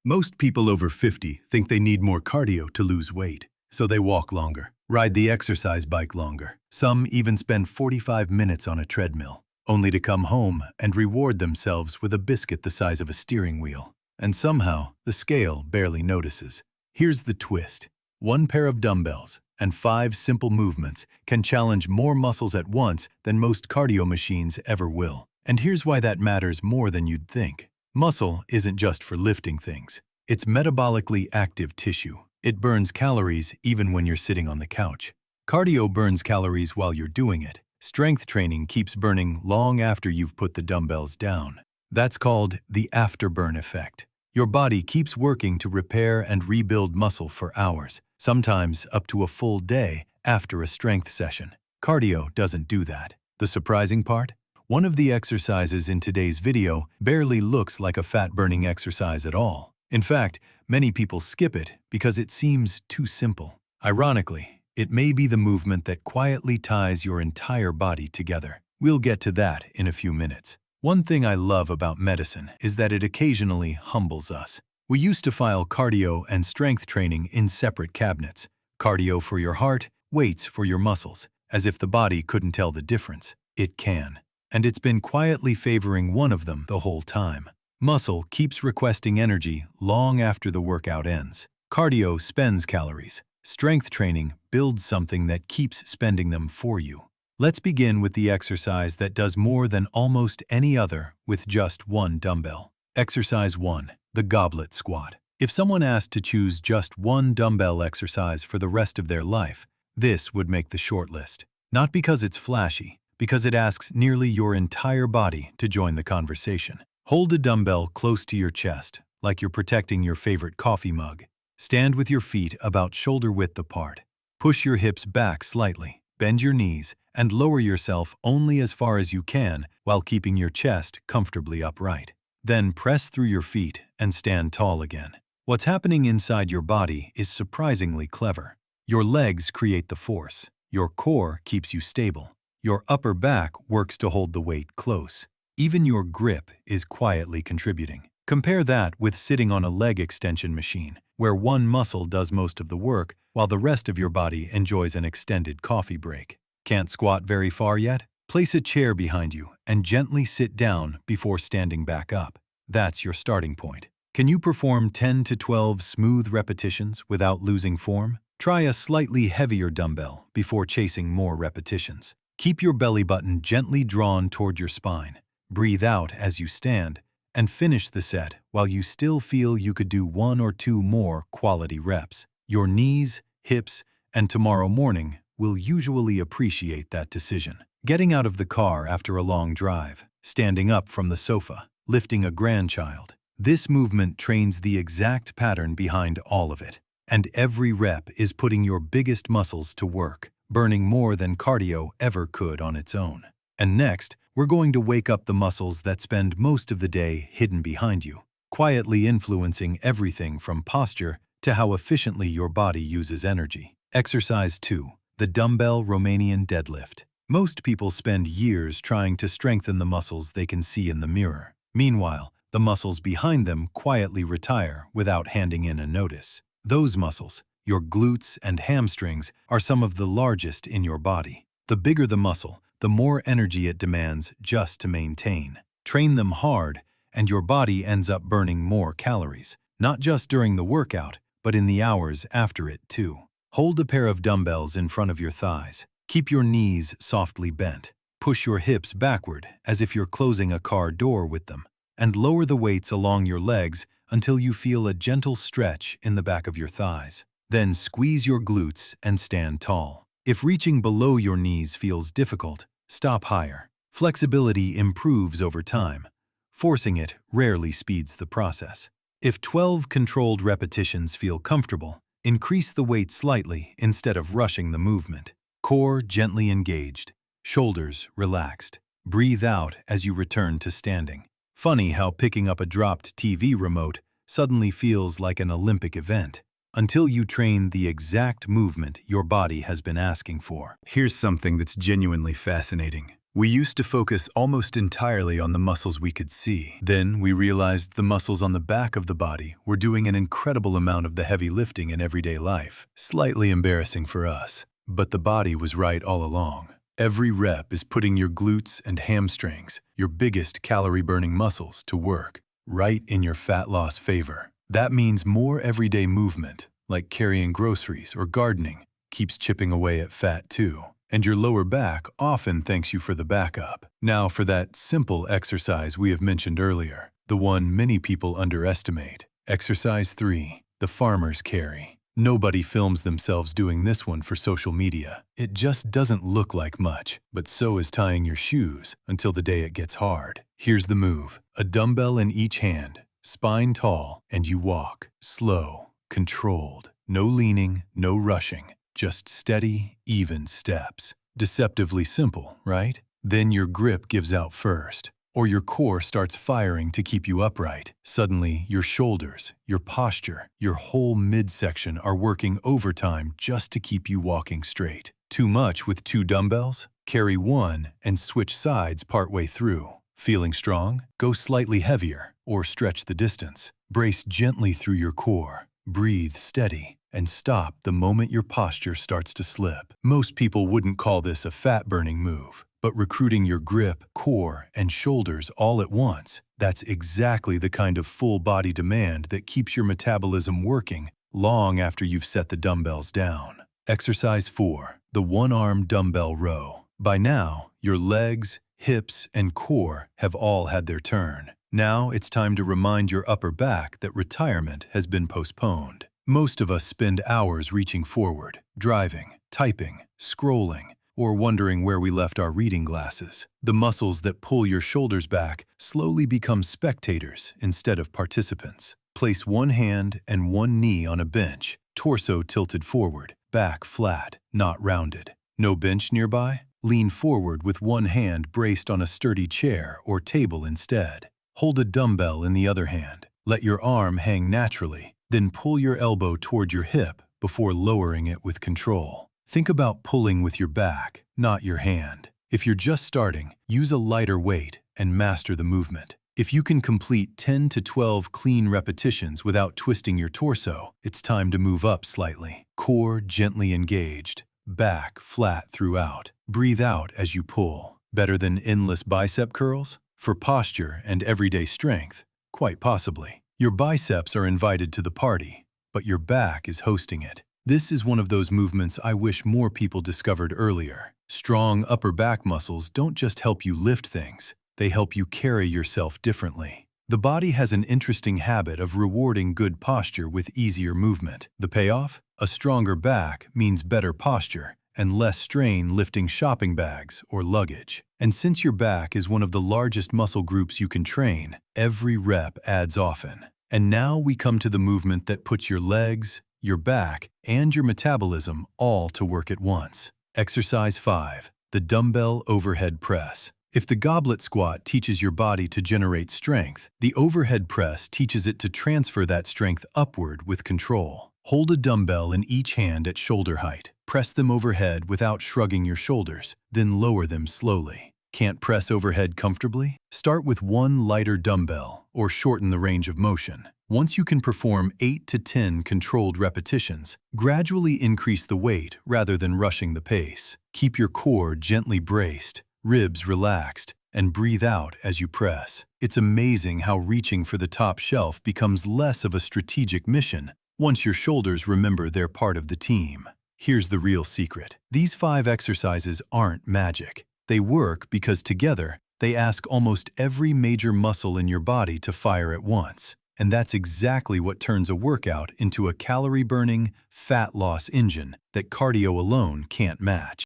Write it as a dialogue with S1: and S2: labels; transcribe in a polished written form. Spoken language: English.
S1: Most people over 50 think they need more cardio to lose weight, so they walk longer, ride the exercise bike longer. Some even spend 45 minutes on a treadmill, only to come home and reward themselves with a biscuit the size of a steering wheel. And somehow, the scale barely notices. Here's the twist. One pair of dumbbells and 5 simple movements can challenge more muscles at once than most cardio machines ever will. And here's why that matters more than you'd think. Muscle isn't just for lifting things. It's metabolically active tissue. It burns calories even when you're sitting on the couch. Cardio burns calories while you're doing it. Strength training keeps burning long after you've put the dumbbells down. That's called the afterburn effect. Your body keeps working to repair and rebuild muscle for hours, sometimes up to a full day after a strength session. Cardio doesn't do that. The surprising part? One of the exercises in today's video barely looks like a fat-burning exercise at all. In fact, many people skip it because it seems too simple. Ironically, it may be the movement that quietly ties your entire body together. We'll get to that in a few minutes. One thing I love about medicine is that it occasionally humbles us. We used to file cardio and strength training in separate cabinets. Cardio for your heart, weights for your muscles, as if the body couldn't tell the difference. It can. And it's been quietly favoring one of them the whole time. Muscle keeps requesting energy long after the workout ends. Cardio spends calories. Strength training builds something that keeps spending them for you. Let's begin with the exercise that does more than almost any other with just one dumbbell. Exercise 1. The goblet squat. If someone asked to choose just one dumbbell exercise for the rest of their life, this would make the short list. Not because it's flashy, because it asks nearly your entire body to join the conversation. Hold a dumbbell close to your chest, like you're protecting your favorite coffee mug. Stand with your feet about shoulder width apart. Push your hips back slightly, bend your knees, and lower yourself only as far as you can while keeping your chest comfortably upright. Then press through your feet and stand tall again. What's happening inside your body is surprisingly clever. Your legs create the force. Your core keeps you stable. Your upper back works to hold the weight close. Even your grip is quietly contributing. Compare that with sitting on a leg extension machine, where one muscle does most of the work while the rest of your body enjoys an extended coffee break. Can't squat very far yet? Place a chair behind you and gently sit down before standing back up. That's your starting point. Can you perform 10 to 12 smooth repetitions without losing form? Try a slightly heavier dumbbell before chasing more repetitions. Keep your belly button gently drawn toward your spine. Breathe out as you stand, and finish the set while you still feel you could do 1 or 2 more quality reps. Your knees, hips, and tomorrow morning will usually appreciate that decision. Getting out of the car after a long drive, standing up from the sofa, lifting a grandchild. This movement trains the exact pattern behind all of it. And every rep is putting your biggest muscles to work, burning more than cardio ever could on its own. And next, we're going to wake up the muscles that spend most of the day hidden behind you, quietly influencing everything from posture to how efficiently your body uses energy. Exercise 2. The dumbbell Romanian deadlift. Most people spend years trying to strengthen the muscles they can see in the mirror. Meanwhile, the muscles behind them quietly retire without handing in a notice. Those muscles, your glutes and hamstrings, are some of the largest in your body. The bigger the muscle, the more energy it demands just to maintain. Train them hard, and your body ends up burning more calories, not just during the workout, but in the hours after it too. Hold a pair of dumbbells in front of your thighs. Keep your knees softly bent. Push your hips backward as if you're closing a car door with them, and lower the weights along your legs until you feel a gentle stretch in the back of your thighs. Then squeeze your glutes and stand tall. If reaching below your knees feels difficult, stop higher. Flexibility improves over time. Forcing it rarely speeds the process. If 12 controlled repetitions feel comfortable, increase the weight slightly instead of rushing the movement. Core gently engaged, shoulders relaxed. Breathe out as you return to standing. Funny how picking up a dropped TV remote suddenly feels like an Olympic event, until you train the exact movement your body has been asking for. Here's something that's genuinely fascinating. We used to focus almost entirely on the muscles we could see. Then we realized the muscles on the back of the body were doing an incredible amount of the heavy lifting in everyday life. Slightly embarrassing for us, but the body was right all along. Every rep is putting your glutes and hamstrings, your biggest calorie-burning muscles, to work, right in your fat loss favor. That means more everyday movement, like carrying groceries or gardening, keeps chipping away at fat too. And your lower back often thanks you for the backup. Now for that simple exercise we have mentioned earlier, the one many people underestimate. Exercise 3, the farmer's carry. Nobody films themselves doing this one for social media. It just doesn't look like much, but so is tying your shoes until the day it gets hard. Here's the move. A dumbbell in each hand, spine tall, and you walk. Slow, controlled. No leaning, no rushing. Just steady, even steps. Deceptively simple, right? Then your grip gives out first, or your core starts firing to keep you upright. Suddenly, your shoulders, your posture, your whole midsection are working overtime just to keep you walking straight. Too much with 2 dumbbells? Carry 1 and switch sides partway through. Feeling strong? Go slightly heavier, or stretch the distance. Brace gently through your core. Breathe steady. And stop the moment your posture starts to slip. Most people wouldn't call this a fat-burning move, but recruiting your grip, core, and shoulders all at once, that's exactly the kind of full-body demand that keeps your metabolism working long after you've set the dumbbells down. Exercise 4, the one-arm dumbbell row. By now, your legs, hips, and core have all had their turn. Now it's time to remind your upper back that retirement has been postponed. Most of us spend hours reaching forward, driving, typing, scrolling, or wondering where we left our reading glasses. The muscles that pull your shoulders back slowly become spectators instead of participants. Place one hand and one knee on a bench, torso tilted forward, back flat, not rounded. No bench nearby? Lean forward with one hand braced on a sturdy chair or table instead. Hold a dumbbell in the other hand. Let your arm hang naturally. Then pull your elbow toward your hip before lowering it with control. Think about pulling with your back, not your hand. If you're just starting, use a lighter weight and master the movement. If you can complete 10 to 12 clean repetitions without twisting your torso, it's time to move up slightly. Core gently engaged, back flat throughout. Breathe out as you pull. Better than endless bicep curls? For posture and everyday strength, quite possibly. Your biceps are invited to the party, but your back is hosting it. This is one of those movements I wish more people discovered earlier. Strong upper back muscles don't just help you lift things, they help you carry yourself differently. The body has an interesting habit of rewarding good posture with easier movement. The payoff? A stronger back means better posture and less strain lifting shopping bags or luggage. And since your back is one of the largest muscle groups you can train, every rep adds often. And now we come to the movement that puts your legs, your back, and your metabolism all to work at once. Exercise 5, the dumbbell overhead press. If the goblet squat teaches your body to generate strength, the overhead press teaches it to transfer that strength upward with control. Hold a dumbbell in each hand at shoulder height. Press them overhead without shrugging your shoulders, then lower them slowly. Can't press overhead comfortably? Start with one lighter dumbbell or shorten the range of motion. Once you can perform 8 to 10 controlled repetitions, gradually increase the weight rather than rushing the pace. Keep your core gently braced, ribs relaxed, and breathe out as you press. It's amazing how reaching for the top shelf becomes less of a strategic mission once your shoulders remember they're part of the team. Here's the real secret. These 5 exercises aren't magic. They work because together, they ask almost every major muscle in your body to fire at once. And that's exactly what turns a workout into a calorie-burning, fat loss engine that cardio alone can't match.